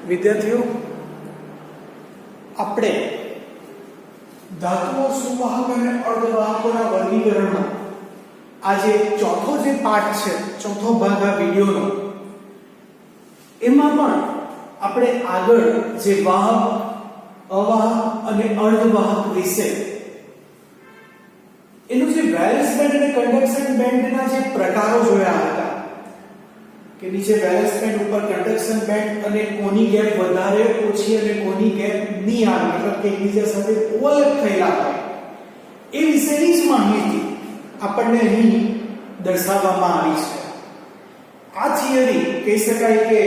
વિદ્યાર્થીઓ, આપણે ધાતુઓ, સુવાહક અને અર્ધવાહકોના વર્ગીકરણમાં આજે ચોથો જે પાઠ છે, ચોથો ભાગ આ વિડિયોનો, એમાં પણ આપણે આગળ જે વાહક, અવાહક અને અર્ધવાહક વિશે એનું જે વેલેન્સ બેન્ડ અને કન્ડક્શન બેન્ડના જે પ્રકારો જોયા હતા કે નીચે વેલેન્સ બેન્ડ ઉપર કન્ડક્શન બેન્ડ અને કોની ગેપ વધારે ઓછી અને કોની ગેપ ની આવે, મતલબ કે એકબીજા સાથે ઓવરલેપ થયેલા હોય એ વિશેની જ માહિતી આપણને અહીં દર્શાવવામાં આવી છે. આ થિયરી કહી શકાય કે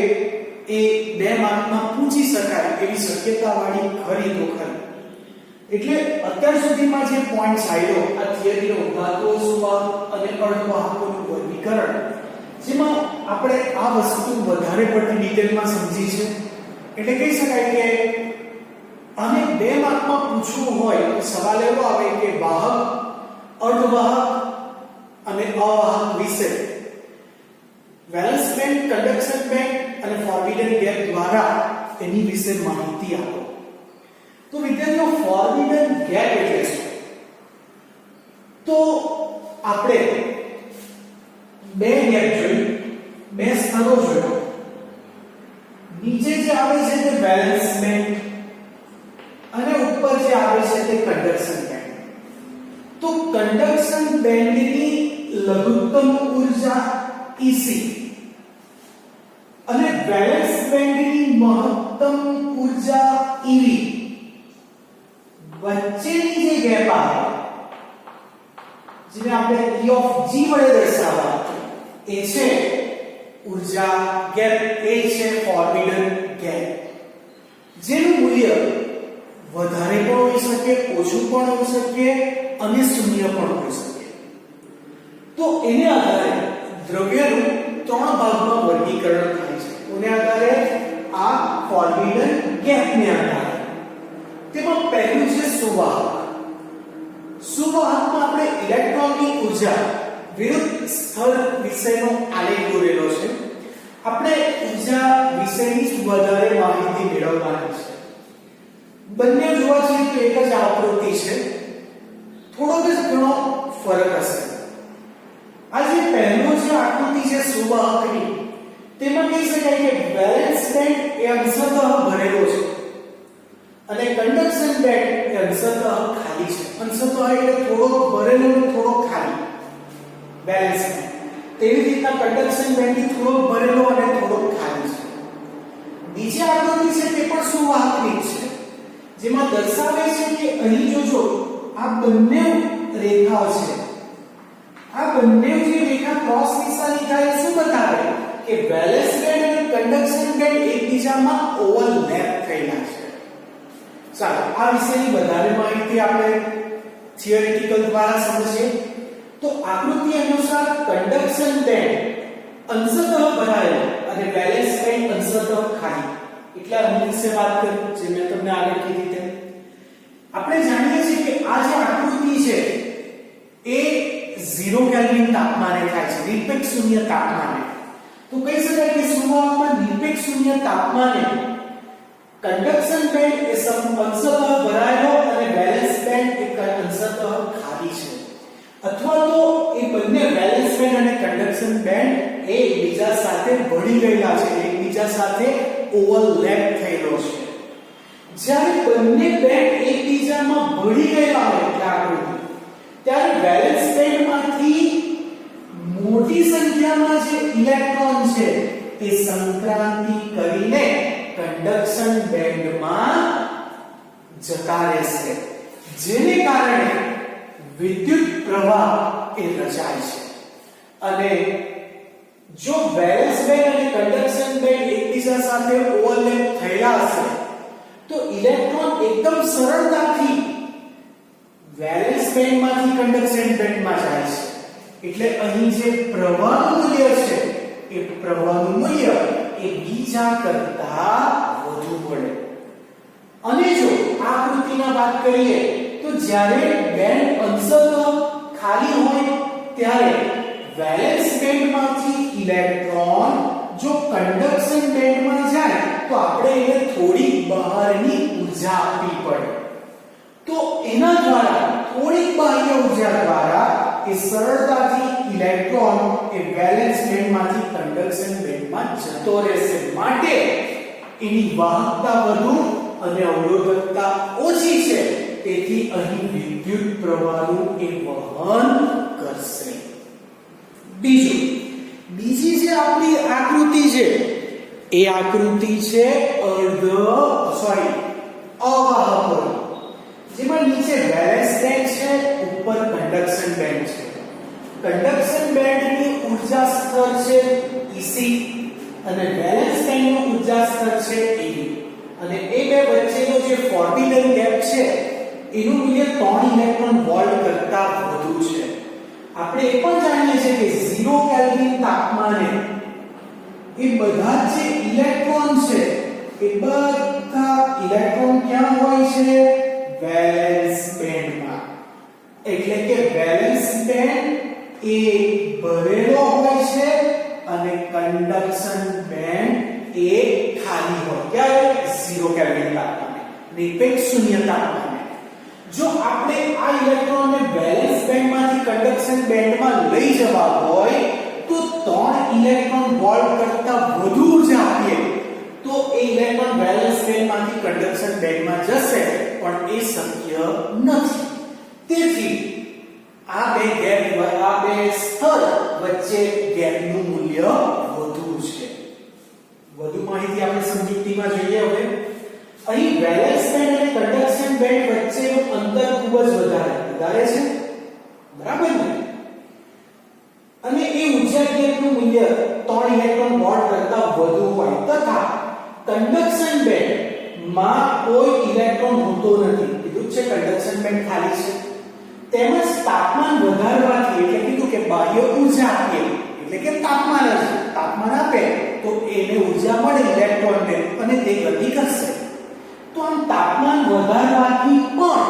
એ 2 માર્કમાં પૂછી શકાય એવી શક્યતાવાળી ખરી તો ખરી. એટલે અત્યાર સુધીમાં જે પોઈન્ટ્સ આવ્યો આ થિયરીનો ધાતુઓ, સુવાહક અને અર્ધવાહકોનું વર્ગીકરણ, જેમાં આપણે આ વસ્તુ વધારે પડતી ડિટેલમાં સમજી છે. એટલે કહી શકાય કે આને 2 માર્કમાં પૂછવું હોય તો સવાલ એવો આવે કે વાહક, અર્ધવાહક અને અવાહક વિશે વેલેન્સ બેન્ડ, કન્ડક્શન બેન્ડ અને ફોરબિડન ગેપ દ્વારા એની વિશે માહિતી આપો. તો વિદ્યાર્થીઓ, ફોરબિડન ગેપ એટલે શું? તો આપણે 2 ગેપ જોઈ, 2 સ્થાનો જોયો. નીચે જે આવે છે તે વેલેન્સ બેન્ડ અને ઉપર જે આવે છે તે કન્ડક્શન બેન્ડ. તો કન્ડક્શન બેન્ડની લઘુત્તમ ઊર્જા EC અને વેલેન્સ બેન્ડની મહત્તમ ઊર્જા EV વચ્ચેની જે ગેપ આવે, જેને આપણે E of G વડે દર્શાવવા, એ છે ઊર્જા ગેપ, એ છે ફોરબિડન ગેપ, જેનું મૂલ્ય વધારે પણ હોઈ શકે, ઓછું પણ હોઈ શકે અને શૂન્ય પણ હોઈ શકે. તો એને આધારે દ્રવ્યનું 3 ભાગમાં વર્ગીકરણ થાય છે. કોને આધારે? આ ફોરબિડન ગેપને આધારે. તેમાં પહેલું છે સુવાહક. સુવાહકમાં આપણે ઇલેક્ટ્રોનની ઊર્જા વિરુદ્ધ સ્થળ વિશેનો આલેખ દોરેલો છે. આપણે ઊર્જા વિશેની વધારે માહિતી મેળવવાની છે. બંને જોવા જઈએ તો એક જ આકૃતિ છે, થોડો જ ઘણો ફરક હશે. આ જે પહેલો જે આકૃતિ છે સુવાહકની, તેમાં કહી શકાય કે વેલેન્સ બેન્ડ એ અંશતઃ ભરેલો છે અને કન્ડક્શન બેન્ડ એ અંશતઃ ખાલી છે. અંશતઃ એટલે થોડો ભરેલો અને થોડો ખાલી. બેલેન્સ બેન્ડ તેવી રીતના કન્ડક્શન બેન્ડ થોડો ભરેલો અને થોડો ખાલી છે. બીજી આકૃતિ છે તે પણ સુવાહકની છે, જેમાં દર્શાવે છે કે અહીં જોજો આ બંને રેખાઓ છે. આ બંને જે રેખા ક્રોસ નિશાની થાય શું બતાવે કે વેલેન્સ બેન્ડ અને કન્ડક્શન બેન્ડ એકબીજામાં ઓવરલેપ થયેલા છે. ચાલો આ વિશેની વધારે માહિતી આપણે થિયરિટિકલ દ્વારા સમજીએ. તો આકૃતિ અનુસાર કન્ડક્શન બેન્ડ અંશતઃ ભરાયેલો અને વેલેન્સ બેન્ડ અંશતઃ ખાલી. એટલે અહીં વિશે વાત કરી જે મેં તમને આગળ કીધી તેમ. આપણે જાણીએ છીએ કે આ જે આકૃતિ છે એ 0 કેલ્વિન તાપમાને થાય છે, નિરપેક્ષ શૂન્ય તાપમાને. તો કહી શકાય કે સુવાહકમાં નિરપેક્ષ શૂન્ય તાપમાને કન્ડક્શન બેન્ડ એ અંશતઃ ભરાયેલો અને વેલેન્સ બેન્ડ એ અંશતઃ ખાલી છે. અથવા તો એ બંને વેલેન્સ બેન્ડ અને કન્ડક્શન બેન્ડ એ એકબીજા સાથે ભળી ગયેલા છે, એકબીજા સાથે ઓવરલેપ થયેલો છે. જ્યારે બંને બેન્ડ એકબીજામાં ભળી ગયેલા હોય ત્યારે વેલેન્સ બેન્ડમાંથી મોટી સંખ્યામાં જે ઇલેક્ટ્રોન છે તે સંક્રાંતિ કરીને કન્ડક્શન બેન્ડમાં જતા રહેશે, જેને કારણે વિદ્યુત પ્રવાહ એ રચાય છે. અને જો વેલેન્સ બેન્ડ અને કન્ડક્શન બેન્ડ એકબીજા સાથે ઓવરલેપ થયેલા હશે તો ઇલેક્ટ્રોન એકદમ સરળતાથી વેલેન્સ બેન્ડમાંથી કન્ડક્શન બેન્ડમાં જાય છે. એટલે અહીં જે પ્રવાહનું મૂલ્ય છે એ પ્રવાહનું મૂલ્ય એ બીજા કરતા વધુ પડે. અને જો આ આકૃતિની વાત કરીએ તો જ્યારે બેન્ડ અંશતઃ ખાલી હોય ત્યારે વેલેન્સ બેન્ડમાંથી ઇલેક્ટ્રોન જો કન્ડક્શન બેન્ડમાં જાય તો આપણે એને ઊર્જા આપવી પડે તો એના દ્વારા થોડીક બાહ્ય ઊર્જા દ્વારા એ સરળતાથી ઇલેક્ટ્રોન એ વેલેન્સ બેન્ડમાંથી કન્ડક્શન બેન્ડમાં જતો રહેશે માટે એની વાહકતા વધુ અને અવરોધકતા ઓછી છે તેથી અહીં વિદ્યુત પ્રવાહનું એ વહન કરશે બીજી જે આપણી આકૃતિ છે એ આકૃતિ છે અવાહક જેમાં નીચે વેલેન્સ બેન્ડ છે ઉપર કન્ડક્શન બેન્ડ છે કન્ડક્શન બેન્ડની ઊર્જા સ્તર છે Ec અને વેલેન્સ બેન્ડનું ઊર્જા સ્તર છે Ev અને એ બે વચ્ચેનો જે ફોર્બિડન ગેપ છે એનું મૂલ્ય 3 ઇલેક્ટ્રોન વોલ્ટ કરતા વધુ છે આપણે એ પણ જાણીએ છીએ કે 0 કેલ્વિન તાપમાને એ બધા જે ઇલેક્ટ્રોન છે એ બધા ઇલેક્ટ્રોન ક્યાં હોય છે વેલેન્સ બેન્ડમાં એટલે કે વેલેન્સ બેન્ડ એ ભરેલો હોય છે અને કન્ડક્શન બેન્ડ એ ખાલી હોય ક્યારે 0 કેલ્વિન તાપમાને નિરપેક્ષ શૂન્ય તાપમાને જો આપણે આ ઇલેક્ટ્રોનને વેલેન્સ બેન્ડમાંથી કન્ડક્શન બેન્ડમાં લઈ જવા હોય તો 3 ઇલેક્ટ્રોન વોલ્ટ કરતા વધુ ઊર્જા આપીએ તો એ ઇલેક્ટ્રોન વેલેન્સ બેન્ડમાંથી કન્ડક્શન બેન્ડમાં જશે પણ એ શક્ય નથી તેથી આ બે સ્તર વચ્ચે ગેપનું મૂલ્ય વધુ છે વધુ માહિતી આપણે સમજૂતીમાં જોઈએ હવે અહીં વેલેન્સ બેન્ડ અને કન્ડક્શન બેન્ડ વચ્ચેનું અંતર ખૂબ જ વધારે છે બરાબર ને અને એ ઊર્જા ગેપનું મૂલ્ય 3 ઇલેક્ટ્રોન વોલ્ટ કરતા વધુ હોય તથા કન્ડક્શન બેન્ડ માં કોઈ ઇલેક્ટ્રોન હોતો નથી કીધું છે કન્ડક્શન બેન્ડ ખાલી છે તેમજ તાપમાન વધારવાથી એટલે કીધું કે બાહ્ય ઊર્જા આપીએ એટલે કે તાપમાન આપે તો એને ઊર્જા મળે ઇલેક્ટ્રોનને અને તે ગતિ કરશે તો આમ તાપમાન વધારવાથી પણ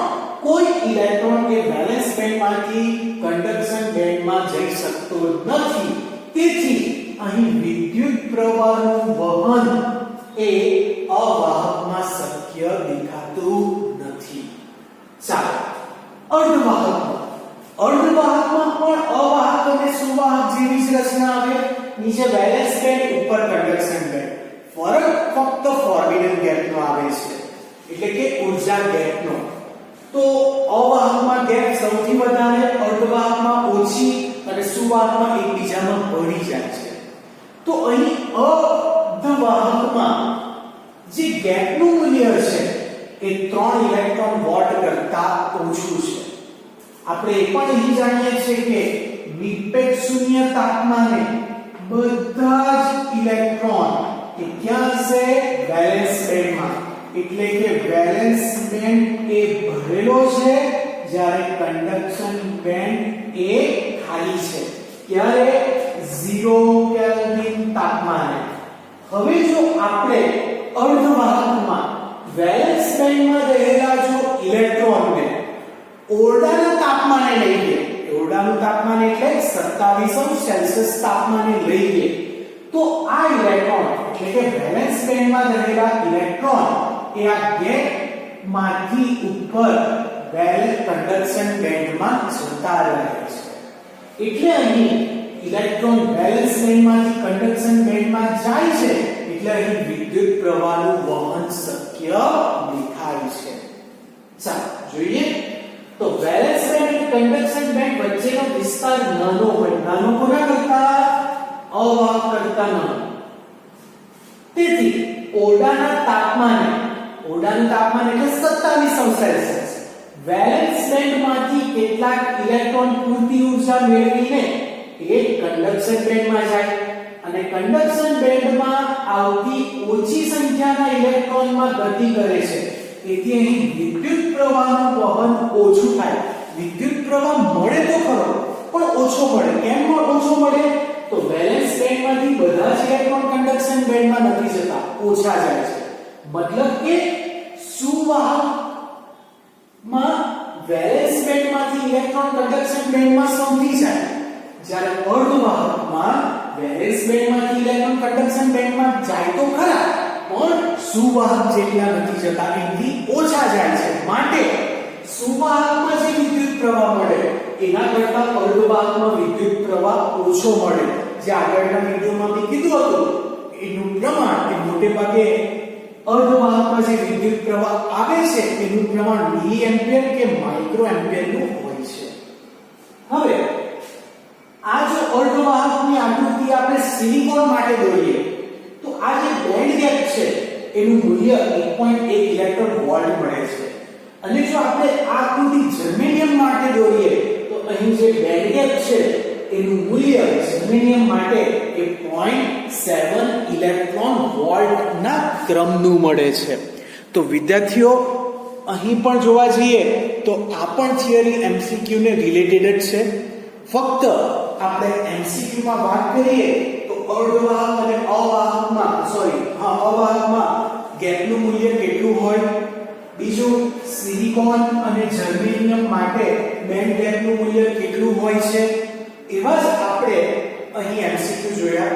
કોઈ ઇલેક્ટ્રોન કે વેલેન્સ બેન્ડમાંથી કન્ડક્શન બેન્ડમાં જઈ શકતો નથી તેથી અહીં વિદ્યુત પ્રવાહનું વહન એ અવાહકમાં શક્ય દેખાતું નથી ચાલો અર્ધવાહકમાં પણ અવાહક અને સુવાહક જેવી જ રચના આવે નીચે વેલેન્સ બેન્ડ ઉપર કન્ડક્શન બેન્ડ ફરક ફક્ત ફોર્બિડન ગેપનો આવે છે એટલે કે ઊર્જા ગેપનો તો અવાહકમાં ગેપ સૌથી વધારે અર્ધવાહકમાં ઓછી અને સુવાહકમાં એકબીજામાં ભળી જાય છે તો અહીં અર્ધવાહકમાં જે ગેપનું મૂલ્ય છે એ 3 ઇલેક્ટ્રોન વોલ્ટ કરતા ઓછું છે આપણે એ પણ અહીં જાણીએ છીએ કે નિરપેક્ષ શૂન્ય તાપમાને બધા જ ઇલેક્ટ્રોન એ ક્યાં હશે વેલેન્સ બેન્ડમાં એટલે કે વેલેન્સ બેન્ડ એ ભરેલો છે જ્યારે કન્ડક્શન બેન્ડ એ ખાલી છે ત્યારે 0 કેલ્વિન તાપમાને હવે જો આપણે અર્ધવાહકમાં વેલેન્સ બેન્ડમાં રહેલા જો ઇલેક્ટ્રોનને ઓરડાના તાપમાને લઈએ ઓરડાનું તાપમાન એટલે 27°C તાપમાને લઈએ તો આ ઇલેક્ટ્રોન એટલે કે વેલેન્સ બેન્ડમાં રહેલા ઇલેક્ટ્રોન એ આ ગેપ માંથી ઉપર કન્ડક્શન બેન્ડમાં જતા રહે છે એટલે અહીં ઇલેક્ટ્રોન વેલેન્સ બેન્ડમાંથી કન્ડક્શન બેન્ડમાં જાય છે એટલે અહીં વિદ્યુત પ્રવાહનું વહન શક્ય દેખાય છે ચાલો જોઈએ તો વેલેન્સ બેન્ડ અને કન્ડક્શન બેન્ડ વચ્ચેનો વિસ્તાર નાનો હોય નાનો કોના કરતા અવાહક કરતા નાનો તેથી ઓરડાનું તાપમાન એટલે 27°C વેલેન્સ બેન્ડમાંથી કેટલાક ઇલેક્ટ્રોન પૂરતી ઊર્જા મેળવીને એ કન્ડક્શન બેન્ડમાં જાય અને કન્ડક્શન બેન્ડમાં આવતી ઓછી સંખ્યાના ઇલેક્ટ્રોનમાં ગતિ કરે છે તેથી અહીં વિદ્યુત પ્રવાહનું વહન ઓછું થાય વિદ્યુત પ્રવાહ મળે તો ખરો પણ ઓછો મળે કેમ ઓછો મળે તો વેલેન્સ બેન્ડમાંથી બધા જ ઇલેક્ટ્રોન કન્ડક્શન બેન્ડમાં નથી જતા ઓછા જાય છે મતલબ કે સુવાહકમાં વેલેન્સ બેન્ડમાંથી ઇલેક્ટ્રોન કન્ડક્શન બેન્ડમાં સમજી જાય જ્યારે અર્ધવાહકમાં વેલેન્સ બેન્ડમાંથી ઇલેક્ટ્રોન કન્ડક્શન બેન્ડમાં જાય તો ખરા પણ સુવાહક જેટલા નથી જતા, એનાથી ઓછા જાય છે. માટે સુવાહકમાં જે વિદ્યુત પ્રવાહ મળે એના કરતા અર્ધવાહકમાં વિદ્યુત પ્રવાહ ઓછો મળે. જે આગળના વિડિયોમાં મેં કીધું હતું એનું પ્રમાણ એ મોટે ભાગે અર્ધવાહકમાં જે વિદ્યુત પ્રવાહ આવે છે એનું પ્રમાણ મિલી એમ્પિયર કે માઇક્રો એમ્પિયર નું હોય છે. હવે આ જો અર્ધવાહકની આકૃતિ આપણે સિલિકોન માટે દોરીએ તો આ જે બેન્ડ ગેપ છે એનું મૂલ્ય 1.1 ઇલેક્ટ્રોન વોલ્ટ મળે છે. અને જો આપણે આ આકૃતિ જર્મેનિયમ માટે દોરીએ તો અહીં જે બેન્ડ ગેપ છે એનું મૂલ્ય જર્મેનિયમ માટે એ 0.7 ઇલેક્ટ્રોન વોલ્ટ ના ક્રમનું મળે છે. તો વિદ્યાર્થીઓ અહીં પણ જોવા જઈએ તો આ પણ થિયરી એમસીક્યુ ને રિલેટેડ જ છે. ફક્ત આપણે એમસીક્યુ માં વાત કરીએ તો અર્ધવાહક અને અવાહકમાં ગેપનું મૂલ્ય કેટલું હોય, બીજું સિલિકોન અને જર્મેનિયમ માટે બેન્ડ ગેપનું મૂલ્ય કેટલું હોય છે, એવા જ આપણે અહીં એમસીક્યુ જોયા.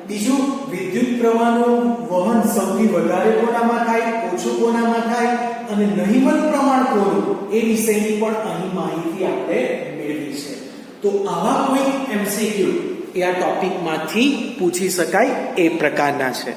બીજું વિદ્યુત પ્રવાહનું વહન સૌથી વધારે કોનામાં થાય, ઓછું કોનામાં થાય અને નહિવત પ્રમાણ કોનું એ વિષયની પણ અહીં માહિતી આપણે મેળવી છે. તો આવા કોઈ એમસીક્યુ એ આ ટોપિકમાંથી પૂછી શકાય એ પ્રકારના છે.